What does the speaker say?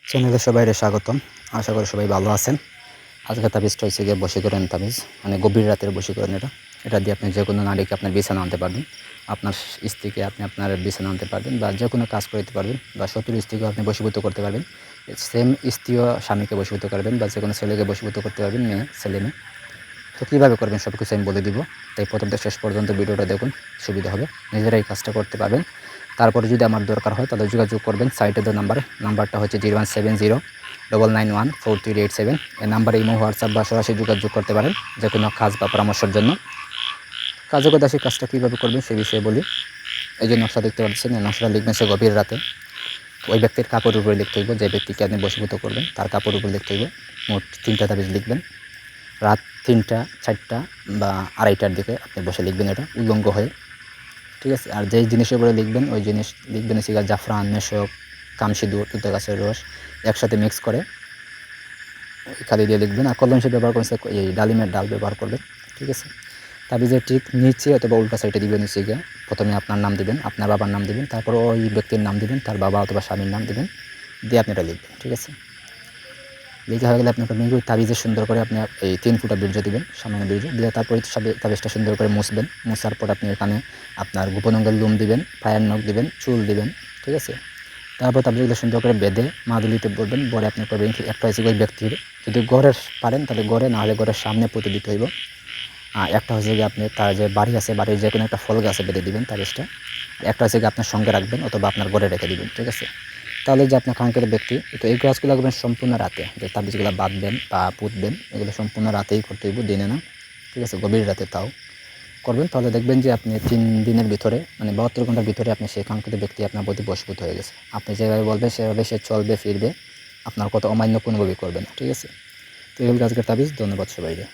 চ্যানেলে সবাইকে স্বাগতম। আশা করি সবাই ভালো আছেন। আজকে তাবিজটা হচ্ছে গিয়ে বশীকরণ তাবিজ, মানে গভীর রাতের বশীকরণ। এটা দিয়ে আপনি যে কোনো নারীকে আপনার বিছানা আনতে পারবেন, আপনার স্ত্রীকে আপনি আপনার বিছানা আনতে পারবেন, বা যে কোনো কাজ করতে পারবেন, বা শত্রুর স্ত্রীকে আপনি বশীভূত করতে পারবেন। সেম স্ত্রীও স্বামীকে বশীভূত করবেন, বা যে কোনো ছেলেকে বশীভূত করতে পারবেন, মেয়ে ছেলে মেয়ে। তো কীভাবে করবেন সব কিছু আমি বলে দিব। তাই প্রথম থেকে শেষ পর্যন্ত ভিডিওটা দেখুন, সুবিধা হবে, নিজেরাই কাজটা করতে পারবেন। তারপরে যদি আমার দরকার হয় তাহলে যোগাযোগ করবেন। সাইটে দেওয়া নাম্বারটা হচ্ছে 017099143887। এই নাম্বারে ইমো, হোয়াটসঅ্যাপ বা সরাসরি যোগাযোগ করতে পারেন যে কোনো কাজ বা পরামর্শের জন্য। কাজে কথা সেই কাজটা কীভাবে করবেন সে বিষয়ে বলি। এই যে নকশা দেখতে পাচ্ছেন, এই নকশাটা লিখবেন সে গভীর রাতে। ওই ব্যক্তির কাপড়ের উপরে লিখতে হইব, যে ব্যক্তিকে আপনি বশীভূত করবেন তার কাপড়ের উপরে লিখতে হইব। মোট 3টা তাবিজ লিখবেন। রাত 3টা, 4টা বা 2:30টার দিকে আপনি বসে লিখবেন, এটা উলঙ্গ হয়ে, ঠিক আছে। আর যেই জিনিসের উপরে লিখবেন ওই জিনিস লিখবেন হচ্ছে জাফরান, মেশক, কামসিঁদুর, তুতে গাছের রস একসাথে মিক্স করে খালি দিয়ে লিখবেন। আর কলম হিসেবে ব্যবহার করছে এই ডালিমের ডাল ব্যবহার করবেন, ঠিক আছে। তাবিজের ঠিক নিচে অথবা উল্টা সাইডে দিবেন হচ্ছে গিয়ে প্রথমে আপনার নাম দিবেন, আপনার বাবার নাম দিবেন, তারপর ওই ব্যক্তির নাম দিবেন, তার বাবা অথবা স্বামীর নাম দিবেন, দিয়ে আপনি এটা লিখবেন, ঠিক আছে। লিখে হয়ে গেলে আপনি তাবিজে সুন্দর করে আপনি এই 3 ফুটা বীর্য দিবেন, সামান্য বীর্য দিয়ে তারপরে তাবিজটা সুন্দর করে মুছবেন। মুছার পর আপনি এখানে আপনার গোপন অঙ্গের লোম দিবেন, পায়ের নখ দিবেন, চুল দিবেন, ঠিক আছে। তারপর তাবিজগুলো সুন্দর করে বেঁধে মাদুলিতে পড়বেন। পরে আপনি করবেন কি, একটা হচ্ছে ওই ব্যক্তির, যদি গড়ের পারেন তাহলে গড়ে, না হলে গড়ের সামনে পুঁতে দিতে হইব। একটা হচ্ছে গিয়ে আপনি তার যে বাড়ি আছে, বাড়ির যে কোনো একটা ফল গাছে বেঁধে দিবেন তাবিজটা। একটা হচ্ছে গিয়ে আপনার সঙ্গে রাখবেন অথবা আপনার গড়ে রেখে দিবেন, ঠিক আছে। তাহলে যে আপনার কাঙ্ক্ষিত ব্যক্তি, তো এই কাজগুলো করবেন সম্পূর্ণ রাতে, যে তাবিজগুলো বাঁধবেন বা পুঁতবেন এগুলো সম্পূর্ণ রাতেই করতে হইব, দিনে না, ঠিক আছে। গভীর রাতে তাও করবেন, তাহলে দেখবেন যে আপনি 3 দিনের ভিতরে, মানে 72 ঘন্টার ভিতরে আপনি সেই কাঙ্ক্ষিত ব্যক্তি আপনার প্রতি বশীভূত হয়ে গেছে। আপনি যেভাবে বলবেন সেভাবে সে চলবে ফিরবে, আপনার কথা অমান্য কোনোভাবেই করবে না, ঠিক আছে। তো এই হল আজকের তাবিজ। ধন্যবাদ সবাইকে।